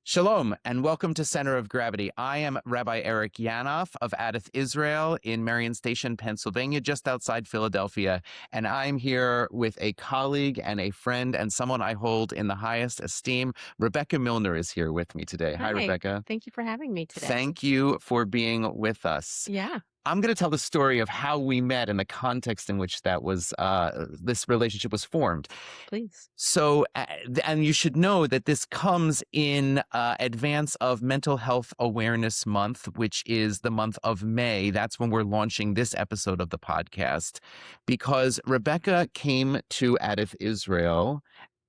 Shalom, and welcome to Center of Gravity. I am Rabbi Eric Yanoff of Adath, Israel, in Marion Station, Pennsylvania, just outside Philadelphia. And I'm here with a colleague and a friend and someone I hold in the highest esteem. Rebecca Millner is here with me today. Hi, Hi, Rebecca. thank you for having me today. Thank you for being with us. Yeah, I'm going to tell the story of how we met and the context in which that was this relationship was formed. please. So, and you should know that this comes in advance of Mental Health Awareness Month, which is the month of May. That's when we're launching this episode of the podcast, because Rebecca came to Adath, Israel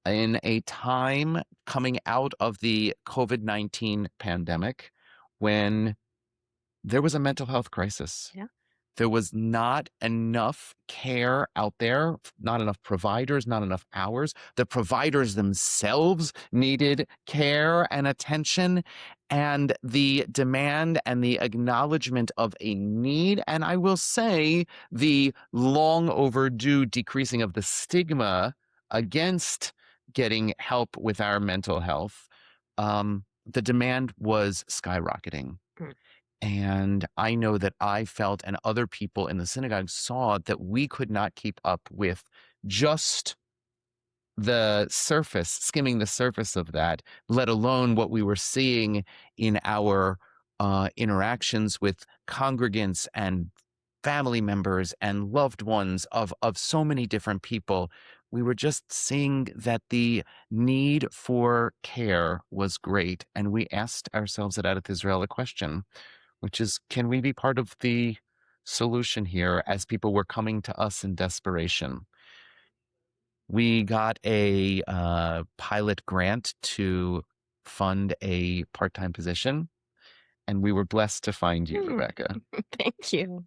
in a time coming out of the COVID-19 pandemic when there was a mental health crisis. Yeah. There was not enough care out there, not enough providers, not enough hours. The providers themselves needed care and attention, and the demand and the acknowledgement of a need. And I will say the long overdue decreasing of the stigma against getting help with our mental health. The demand was skyrocketing. Mm. And I know that I felt, and other people in the synagogue saw, that we could not keep up with just the surface, skimming the surface of that, let alone what we were seeing in our interactions with congregants and family members and loved ones of so many different people. We were just seeing that the need for care was great. And we asked ourselves at Adath Israel a question, which is, can we be part of the solution here as people were coming to us in desperation? We got a pilot grant to fund a part-time position, and we were blessed to find you, Rebecca. Thank you.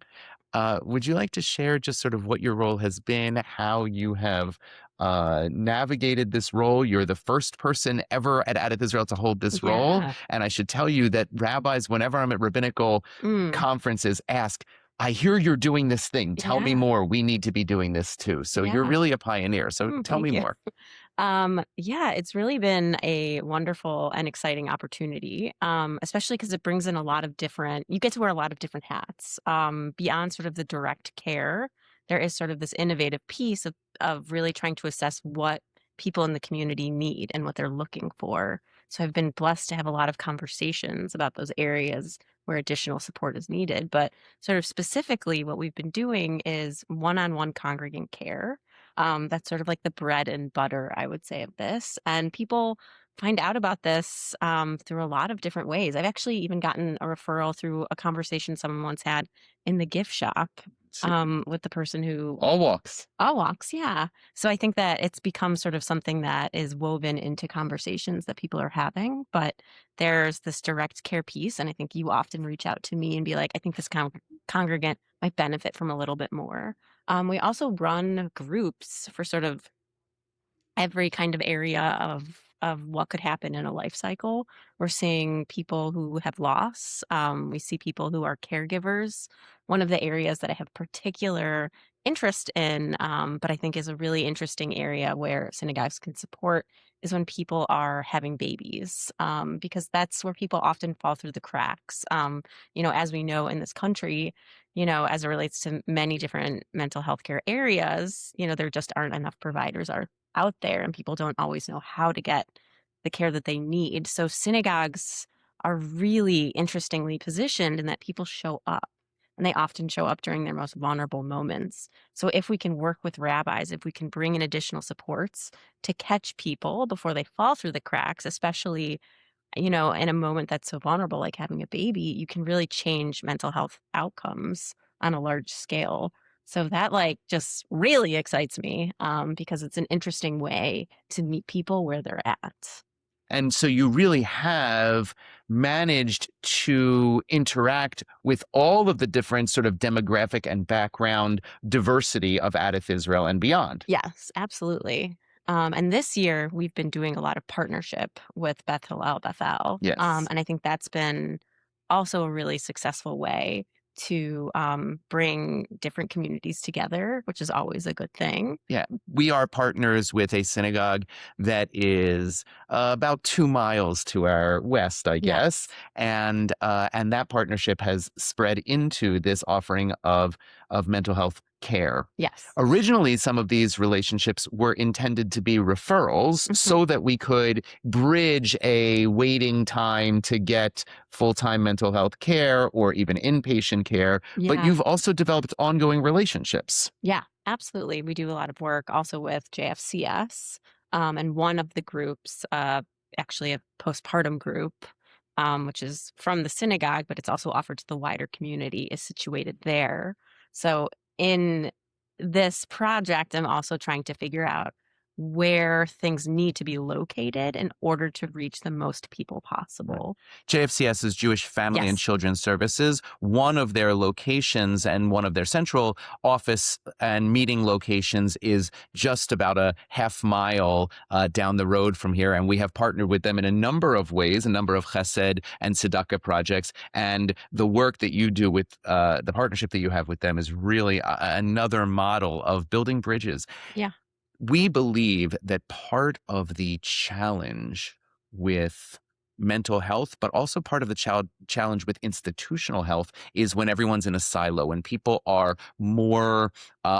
Would you like to share just sort of what your role has been, how you have navigated this role? You're the first person ever at Adath Israel to hold this role. Yeah. And I should tell you that rabbis, whenever I'm at rabbinical conferences, ask, I hear you're doing this thing. Tell me Yeah. more. We need to be doing this too. So you're Yeah. really a pioneer. So tell me Thank you. more. Yeah, it's really been a wonderful and exciting opportunity, especially because it brings in a lot of you get to wear a lot of different hats. Beyond sort of the direct care, there is sort of this innovative piece of really trying to assess what people in the community need and what they're looking for. So I've been blessed to have a lot of conversations about those areas where additional support is needed. But sort of specifically, what we've been doing is one-on-one congregant care. That's sort of like the bread and butter, I would say, of this. And people find out about this through a lot of different ways. I've actually even gotten a referral through a conversation someone once had in the gift shop with the person who All walks. all walks. Yeah. So I think that it's become sort of something that is woven into conversations that people are having. But there's this direct care piece. And I think you often reach out to me and be like, I think this congregant might benefit from a little bit more. We also run groups for sort of every kind of area of what could happen in a life cycle. We're seeing people who have loss. We see people who are caregivers. One of the areas that I have particular interest in, but I think is a really interesting area where synagogues can support, is when people are having babies, because that's where people often fall through the cracks. As we know in this country, as it relates to many different mental health care areas, there just aren't enough providers out there, and people don't always know how to get the care that they need. So synagogues are really interestingly positioned in that people show up, and they often show up during their most vulnerable moments. So if we can work with rabbis, if we can bring in additional supports to catch people before they fall through the cracks, especially in a moment that's so vulnerable, like having a baby, you can really change mental health outcomes on a large scale. So that just really excites me because it's an interesting way to meet people where they're at. And so you really have managed to interact with all of the different sort of demographic and background diversity of Adath Israel and beyond. Yes, absolutely. And this year we've been doing a lot of partnership with Bethel. Yes. And I think that's been also a really successful way to bring different communities together, which is always a good thing. Yeah, we are partners with a synagogue that is about 2 miles to our west, I guess, Yes. and that partnership has spread into this offering of mental health care. Yes. Originally, some of these relationships were intended to be referrals Hmm. so that we could bridge a waiting time to get full-time mental health care or even inpatient care. But Yeah. you've also developed ongoing relationships. Yeah, absolutely. We do a lot of work also with JFCS, and one of the groups, actually a postpartum group, which is from the synagogue, but it's also offered to the wider community, is situated there. So in this project, I'm also trying to figure out where things need to be located in order to reach the most people Right. possible. JFCS is Jewish Family and Yes. Children's Services. One of their locations and one of their central office and meeting locations is just about a half mile down the road from here. And we have partnered with them in a number of ways, a number of chesed and tzedakah projects. And the work that you do with the partnership that you have with them is really another model of building bridges. Yeah. We believe that part of the challenge with mental health, but also part of the challenge with institutional health is when everyone's in a silo, when people are more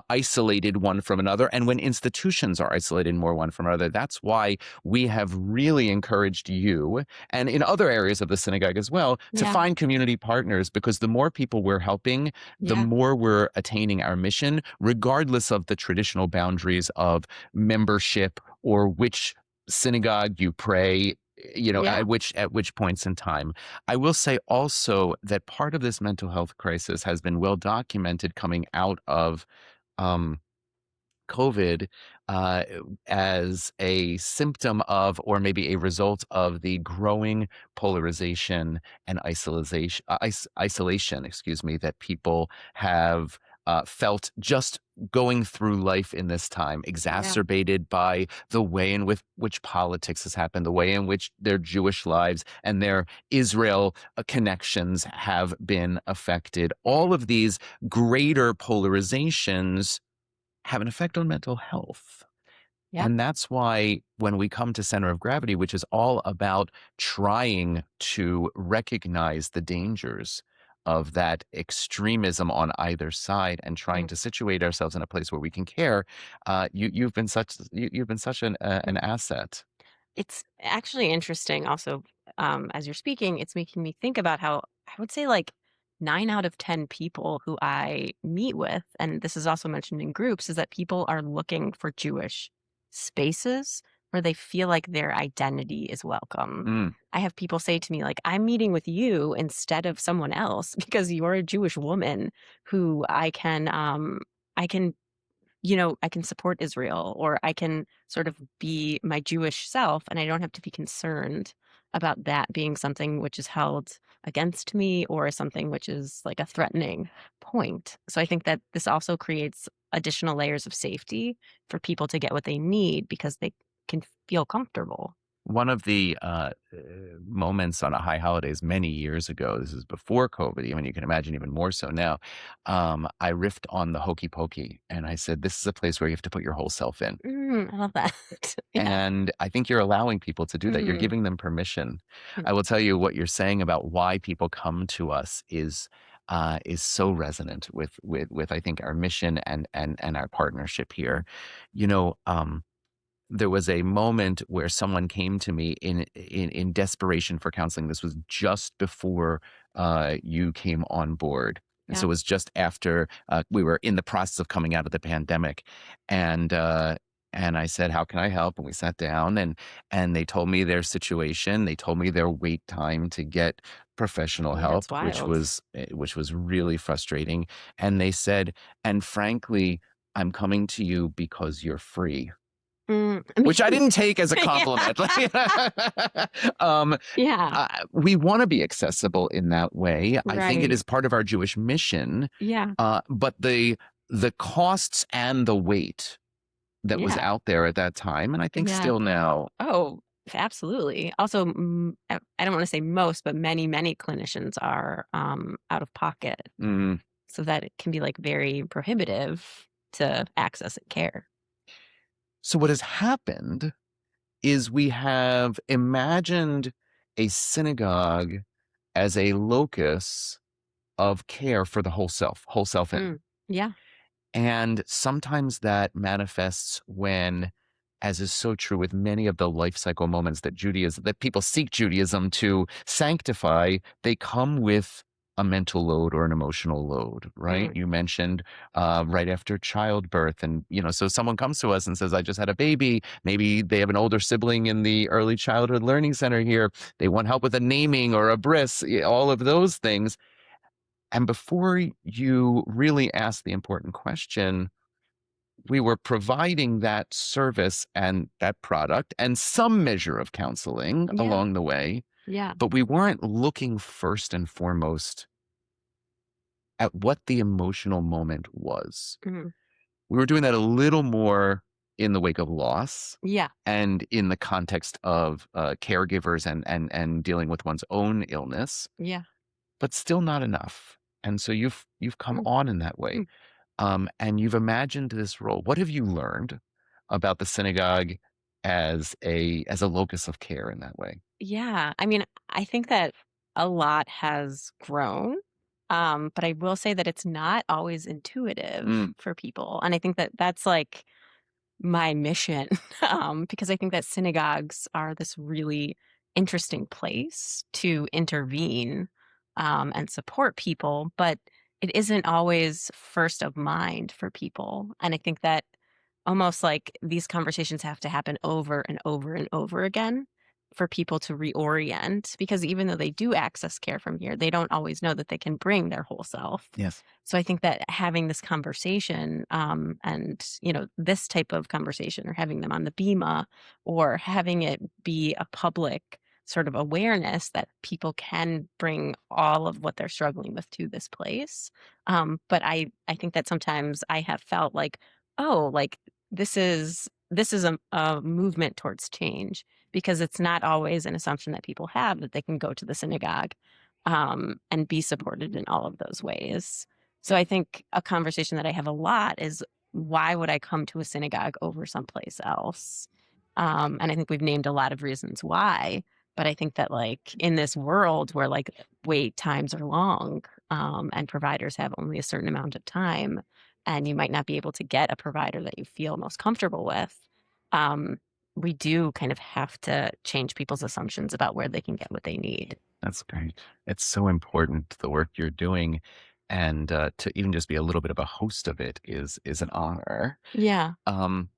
isolated one from another, and when institutions are isolated more one from another. That's why we have really encouraged you, and in other areas of the synagogue as well, to Yeah. find community partners, because the more people we're helping, the Yeah. more we're attaining our mission, regardless of the traditional boundaries of membership or which synagogue you pray, Yeah. at which points in time. I will say also that part of this mental health crisis has been well documented coming out of um, COVID, uh, as a symptom of, or maybe a result of, the growing polarization and isolation, excuse me, that people have felt just going through life in this time, Yeah. exacerbated by the way in which politics has happened, the way in which their Jewish lives and their Israel connections have been affected. All of these greater polarizations have an effect on mental health. Yeah. And that's why when we come to Center of Gravity, which is all about trying to recognize the dangers of that extremism on either side and trying Mm. to situate ourselves in a place where we can care, you've been such an asset. It's actually interesting also, as you're speaking, it's making me think about how I would say like 9 out of 10 people who I meet with, and this is also mentioned in groups, is that people are looking for Jewish spaces where they feel like their identity is welcome. Mm. I have people say to me, like, I'm meeting with you instead of someone else because you're a Jewish woman who I can I can support Israel or I can sort of be my Jewish self and I don't have to be concerned about that being something which is held against me or something which is like a threatening point. So I think that this also creates additional layers of safety for people to get what they need because they can feel comfortable. One of the moments on a high holidays many years ago, this is before COVID, even you can imagine even more so now, I riffed on the hokey pokey and I said, this is a place where you have to put your whole self in. I love that. Yeah. And I think you're allowing people to do that. You're Hmm. giving them permission. I will tell you what you're saying about why people come to us is so resonant with I think our mission and our partnership here. You know, there was a moment where someone came to me in desperation for counseling. This was just before you came on board. And so Yeah. it was just after we were in the process of coming out of the pandemic. And and I said, "How can I help?" And we sat down and they told me their situation. They told me their wait time to get professional Yeah. help, It's wild. which was really frustrating. And they said, "And frankly, I'm coming to you because you're free." I Which I mean, didn't take as a yeah. compliment. um, Yeah. we want to be accessible in that way. I think it Right. is part of our Jewish mission, Yeah. but the costs and the weight that was Yeah. out there at that time, and I think Yeah. still now, Oh, Absolutely. Also, I don't want to say most, but many clinicians are out of pocket, Mm. so that it can be like very prohibitive to access care. So what has happened is we have imagined a synagogue as a locus of care for the whole self in. Mm. Yeah. And sometimes that manifests when, as is so true with many of the life cycle moments that that people seek Judaism to sanctify, they come with a mental load or an emotional load, right? Mm. You mentioned right after childbirth. And, so someone comes to us and says, I just had a baby. Maybe they have an older sibling in the early childhood learning center here. They want help with a naming or a bris, all of those things. And before you really ask the important question, we were providing that service and that product and some measure of counseling Yeah. along the way, Yeah. but we weren't looking first and foremost at what the emotional moment was. Mm. We were doing that a little more in the wake of loss Yeah. and in the context of caregivers and dealing with one's own illness, Yeah. but still not enough. And so you've come Mm. on in that way. Mm. And you've imagined this role. What have you learned about the synagogue as a locus of care in that way? Yeah. I mean, I think that a lot has grown, but I will say that it's not always intuitive Mm, for people, and I think that that's like my mission, because I think that synagogues are this really interesting place to intervene, and support people, but it isn't always first of mind for people. And I think that almost like these conversations have to happen over and over and over again for people to reorient, because even though they do access care from here, they don't always know that they can bring their whole self. yes. So I think that having this conversation, and this type of conversation, or having them on the bima, or having it be a public sort of awareness that people can bring all of what they're struggling with to this place. But I think that sometimes I have felt like, oh, like this is a movement towards change, because it's not always an assumption that people have that they can go to the synagogue, and be supported in all of those ways. So I think a conversation that I have a lot is, why would I come to a synagogue over someplace else? And I think we've named a lot of reasons why, but I think that like in this world where like wait times are long, and providers have only a certain amount of time, and you might not be able to get a provider that you feel most comfortable with, um, we do kind of have to change people's assumptions about where they can get what they need. That's great. It's so important, the work you're doing. And to even just be a little bit of a host of it is an honor. Yeah. Um,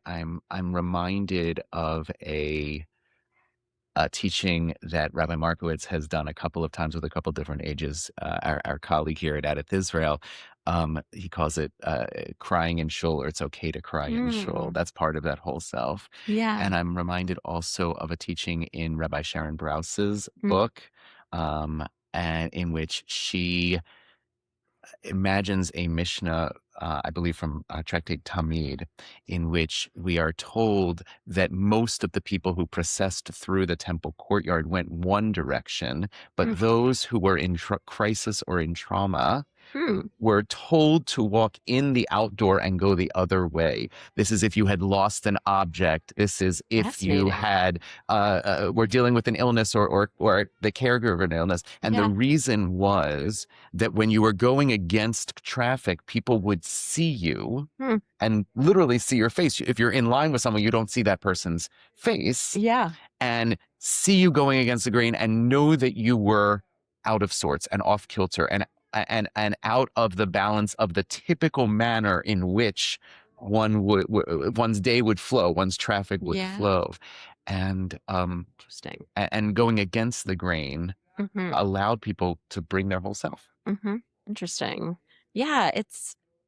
I'm reminded of a teaching that Rabbi Markowitz has done a couple of times with a couple different ages. Our colleague here at Adath Israel, he calls it crying in shul, or it's okay to cry in shul. Mm. That's part of that whole self. Yeah. And I'm reminded also of a teaching in Rabbi Sharon Brouse's Mm. book, um, and in which she imagines a Mishnah, I believe from Tractate Tamid, in which we are told that most of the people who processed through the temple courtyard went one direction, but Mm. those who were in crisis or in trauma Hmm. were told to walk in the outdoor and go the other way. This is if you had lost an object. This is if you Fascinating. had were dealing with an illness or the caregiver of an illness. And the Yeah. reason was that when you were going against traffic, people would see you Hmm. and literally see your face. If you're in line with someone, you don't see that person's face, Yeah. and see you going against the grain and know that you were out of sorts and off kilter and out of the balance of the typical manner in which one's day would flow, one's traffic would Yeah. flow. And Interesting. and going against the grain Mhm. allowed people to bring their whole self. Mhm. Interesting. Yeah,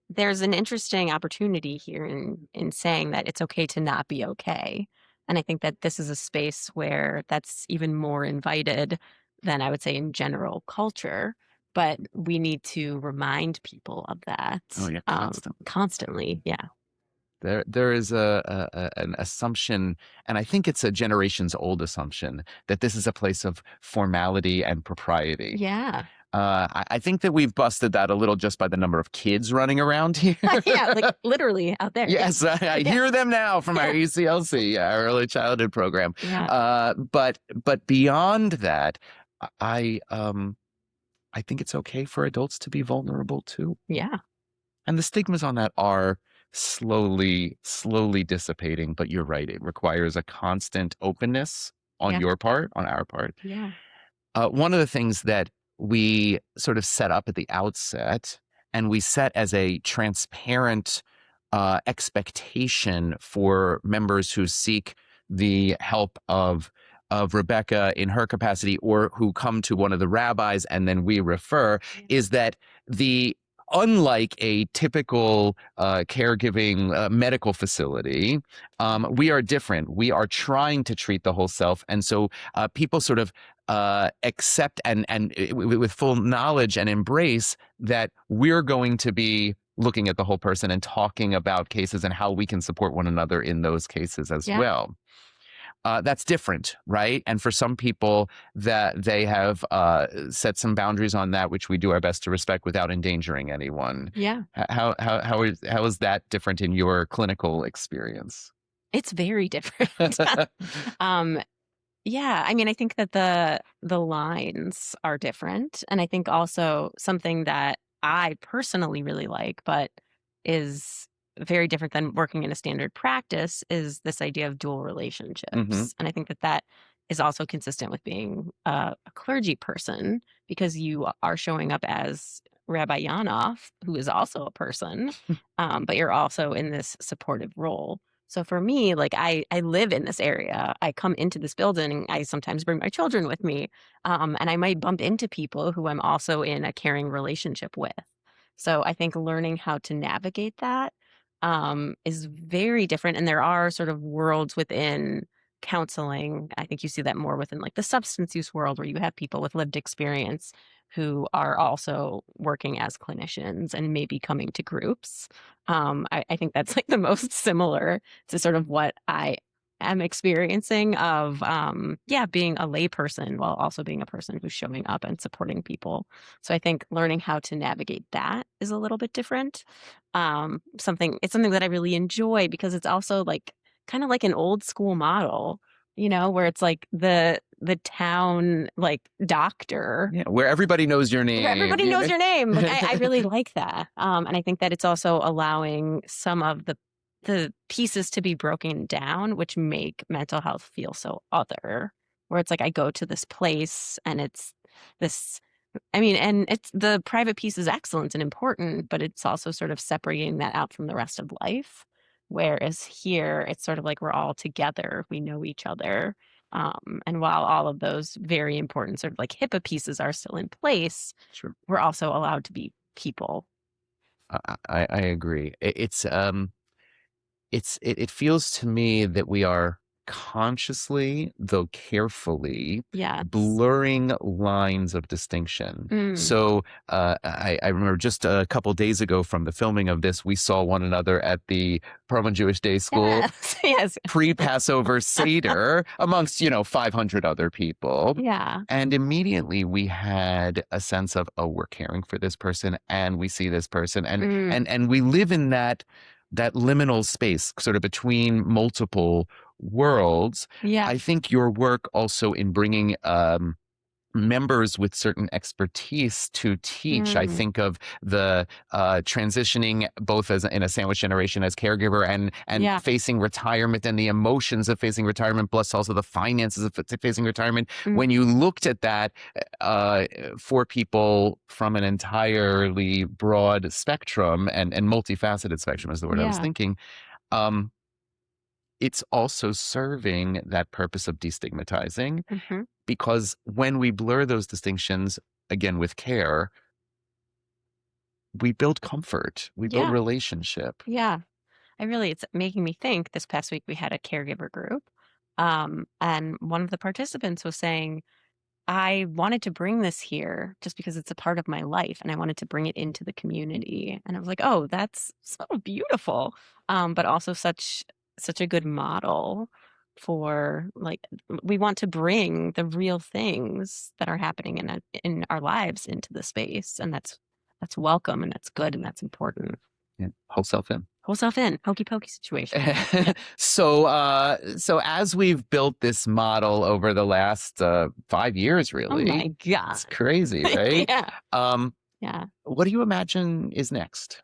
there's an interesting opportunity here in saying that it's okay to not be okay. And I think that this is a space where that's even more invited than I would say in general culture. But we need to remind people of Oh that, yeah, constant. constantly. Yeah. There is an assumption, and I think it's a generations old assumption that this is a place of formality and propriety. Yeah. I think that we've busted that a little just by the number of kids running around here. Yeah, like literally out there. Yeah. Yes, I Yeah. hear them now from our Yeah. ECLC, our early childhood program. Yeah. But beyond that, I I think it's okay for adults to be vulnerable too. Yeah. And the stigmas on that are slowly dissipating. But you're right, it requires a constant openness on Yeah. your part, on our part. Yeah. One of the things that we sort of set up at the outset, and we set as a transparent expectation for members who seek the help of Rebecca in her capacity, or who come to one of the rabbis and then we refer, Yeah. is that the unlike a typical caregiving medical facility, we are different. We are trying to treat the whole self, and so people sort of accept and with full knowledge and embrace that we're going to be looking at the whole person and talking about cases and how we can support one another in those cases as Yeah. well. That's different, right? And for some people, that they have set some boundaries on that, which we do our best to respect without endangering anyone. Yeah. How is that different in your clinical experience? It's very different. Um, yeah, I mean, I think that the lines are different, and I think also something that I personally really like, but is very different than working in a standard practice, is this idea of dual Hmm. relationships, and I think that that is also consistent with being a clergy person because you are showing up as Rabbi Yanoff, who is also a person, but you're also in this supportive role. So for me, like I live in this area. I come into this building. I sometimes bring my children with me, and I might bump into people who I'm also in a caring relationship with. So I think learning how to navigate that is very different. And there are sort of worlds within counseling. I think you see that more within like the substance use world, where you have people with lived experience who are also working as clinicians and maybe coming to groups. I think that's like the most similar to sort of what I am experiencing of yeah, being a layperson while also being a person who's showing up and supporting people. So I think learning how to navigate that is a little bit different. Something that I really enjoy because it's also like kind of like an old school model, where it's like the town like doctor Yeah, where everybody knows your where name. everybody knows your name. Like I really like that. And I think that it's also allowing some of the pieces to be broken down, which make mental health feel so other. Where it's like I go to this place and it's this I mean, and it's the private piece is excellent and important, but it's also sort of separating that out from the rest of life. Whereas here, it's sort of like we're all together, we know each other. And while all of those very important sort of like HIPAA pieces are still in place, Sure. we're also allowed to be people. I agree. It feels to me that we are consciously, though carefully, Yes. blurring lines of distinction. Mm. So I remember just a couple days ago from the filming of this, we saw one another at the Pullman Jewish Day School Yes. Yes. pre-Passover Seder amongst, 500 other people. Yeah. And immediately we had a sense of, oh, we're caring for this person and we see this person. And Mm. and we live in that liminal space sort of between multiple worlds. Yeah. I think your work also in bringing members with certain expertise to teach. I Mm. think of the transitioning both as in a sandwich generation as caregiver and Yeah. facing retirement and the emotions of facing retirement, plus also the finances of facing retirement. Mm. When you looked at that uh, for people from an entirely broad spectrum and multifaceted spectrum is the word I was Yeah. thinking. Um, it's also serving that purpose of destigmatizing Hmm. because when we blur those distinctions, again with care, we build comfort, we build Yeah. relationship. Yeah. It's making me think. This past week we had a caregiver group. And one of the participants was saying, I wanted to bring this here just because it's a part of my life and I wanted to bring it into the community. And I was like, oh, that's so beautiful. But also such a good model for like we want to bring the real things that are happening in our lives into the space. And that's welcome and that's good and that's important. Yeah, whole self in. Whole self in, hokey pokey situation. Yeah. So as we've built this model over the last 5 years, Oh my really, God. it's crazy, right? Yeah. Um, Yeah. what do you imagine is next?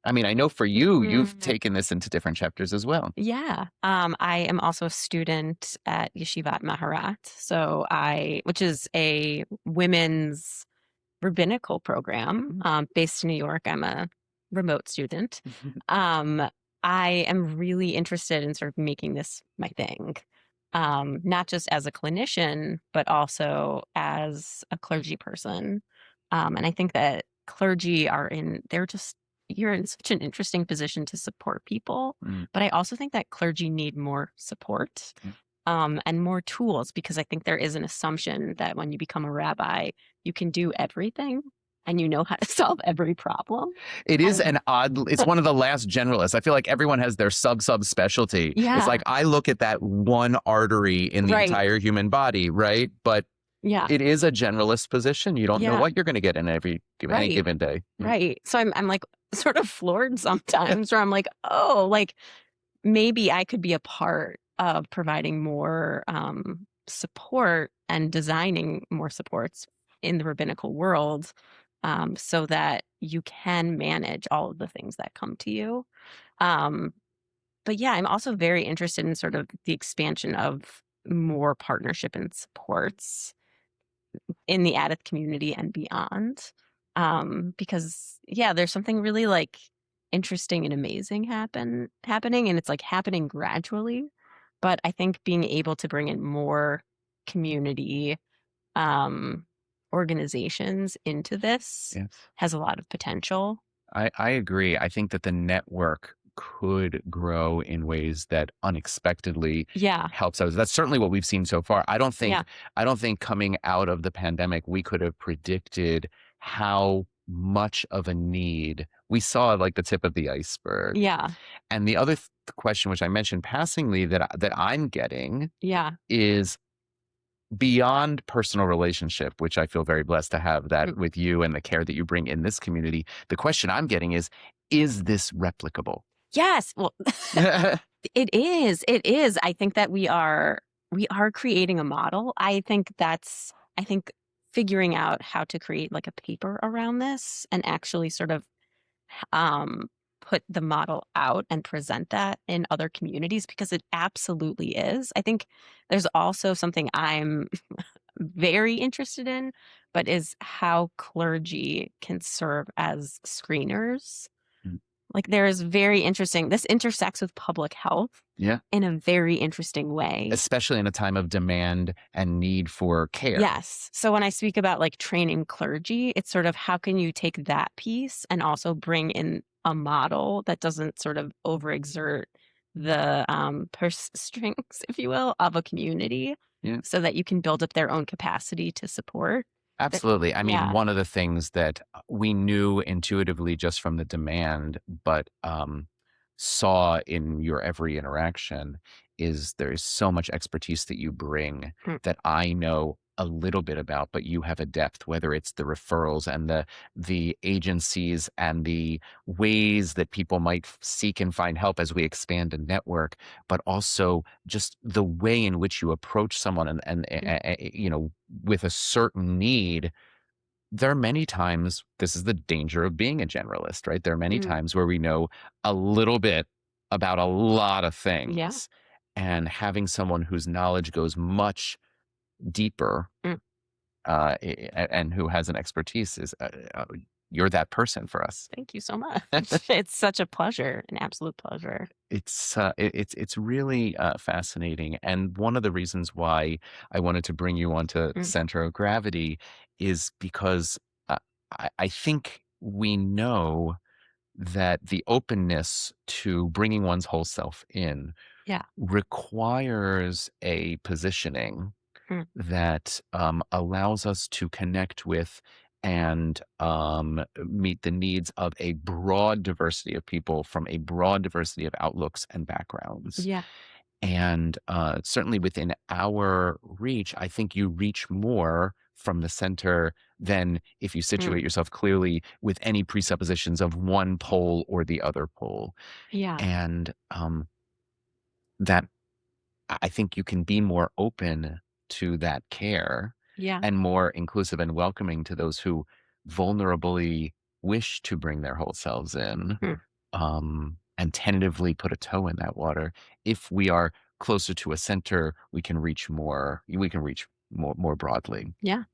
I mean, I know for you, you've Mm. taken this into different chapters as well. Yeah. I am also a student at Yeshivat Maharat. Which is a women's rabbinical program based in New York. I'm a remote student. Um, I am really interested in sort of making this my thing, not just as a clinician, but also as a clergy person. And I think that you're in such an interesting position to support people. Mm, But I also think that clergy need more support yeah. and more tools because I think there is an assumption that when you become a rabbi, you can do everything and you know how to solve every problem. It is And an odd, it's one of the last generalists. I feel like everyone has their specialty. It's yeah, like I look at that one artery in the right. entire human body, right? But Yeah, it is a generalist position. You don't know yeah, what you're going to get in any right, given day. Yeah. right. So I'm like sort of floored sometimes where I'm like, oh, like maybe I could be a part of providing more support and designing more supports in the rabbinical world so that you can manage all of the things that come to you. Um, but yeah, I'm also very interested in sort of the expansion of more partnership and supports in the Adath community and beyond. Because yeah, there's something really like interesting and amazing happening and it's like happening gradually. But I think being able to bring in more community um organizations into this Yes. has a lot of potential. I agree. I think that the network could grow in ways that unexpectedly Yeah. helps us. That's certainly what we've seen so far. Yeah. I don't think coming out of the pandemic we could have predicted how much of a need we saw, like the tip of the iceberg. Yeah. And the other question, which I mentioned passingly, that I'm getting Yeah. is beyond personal relationship, which I feel very blessed to have that Mm. with you and the care that you bring in this community. The question I'm getting is this replicable? Yes. Well, it is. It is. I think that we are creating a model. I think figuring out how to create like a paper around this and actually sort of um put the model out and present that in other communities because it absolutely is. I think there's also something I'm very interested in, but is how clergy can serve as screeners. Mm. Like there is very interesting, this intersects with public health Yeah. in a very interesting way. Especially in a time of demand and need for care. Yes. So when I speak about like training clergy, it's sort of how can you take that piece and also bring in a model that doesn't sort of overexert the purse strings, if you will, of a community Yeah. so that you can build up their own capacity to support. But Absolutely. I mean, yeah, one of the things that we knew intuitively just from the demand, but saw in your every interaction is there's so much expertise that you bring mm, that I know a little bit about, but you have a depth, whether it's the referrals and the agencies and the ways that people might seek and find help as we expand a network, but also just the way in which you approach someone mm, you know, with a certain need. There are many times, this is the danger of being a generalist, right? There are many mm, times where we know a little bit about a lot of yeah, things, and having someone whose knowledge goes much deeper mm, and who has an expertise is you're that person for us. thank you so much. It's such a pleasure, an absolute pleasure. It's really fascinating, and one of the reasons why I wanted to bring you onto Mm, Center of Gravity is because uh, I think we know that the openness to bringing one's whole self in yeah, requires a positioning Mm. that allows us to connect with and meet the needs of a broad diversity of people from a broad diversity of outlooks and backgrounds. Yeah. And certainly within our reach, I think you reach more from the center than if you Mm. situate yourself clearly with any presuppositions of one pole or the other pole. Yeah. And that I think you can be more open to that care Yeah. and more inclusive and welcoming to those who vulnerably wish to bring their whole selves in, Mm. and tentatively put a toe in that water. If we are closer to a center, we can reach more. We can reach more broadly. Yeah.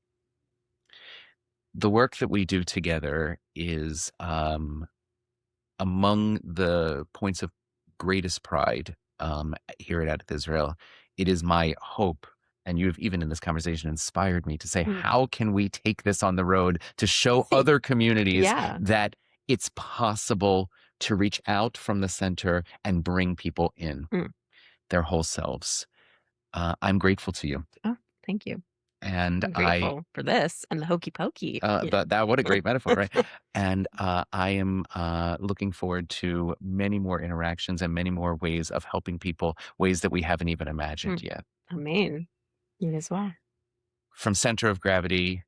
The work that we do together is among the points of greatest pride here at Adath Israel. It is my hope, and you have even in this conversation inspired me to say, Mm. how can we take this on the road to show other communities Yeah. that it's possible to reach out from the center and bring people in Mm. their whole selves? I'm grateful to you. Oh, thank you. And I'm grateful for this and the hokey pokey. Yeah. that what a great metaphor, right? And I am looking forward to many more interactions and many more ways of helping people, ways that we haven't even imagined Mm. yet. Amen. You as well. From Center of Gravity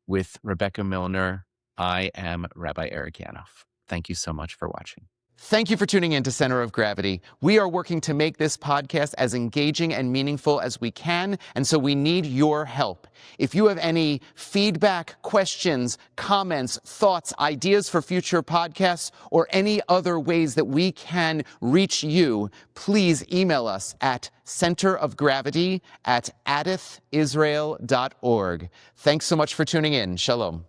with Rebecca Millner, I am Rabbi Eric Yanoff. Thank you so much for watching. Thank you for tuning in to Center of Gravity. We are working to make this podcast as engaging and meaningful as we can, and so we need your help. If you have any feedback, questions, comments, thoughts, ideas for future podcasts, or any other ways that we can reach you, please email us at centerofgravity@adathisrael.org. Thanks so much for tuning in. Shalom.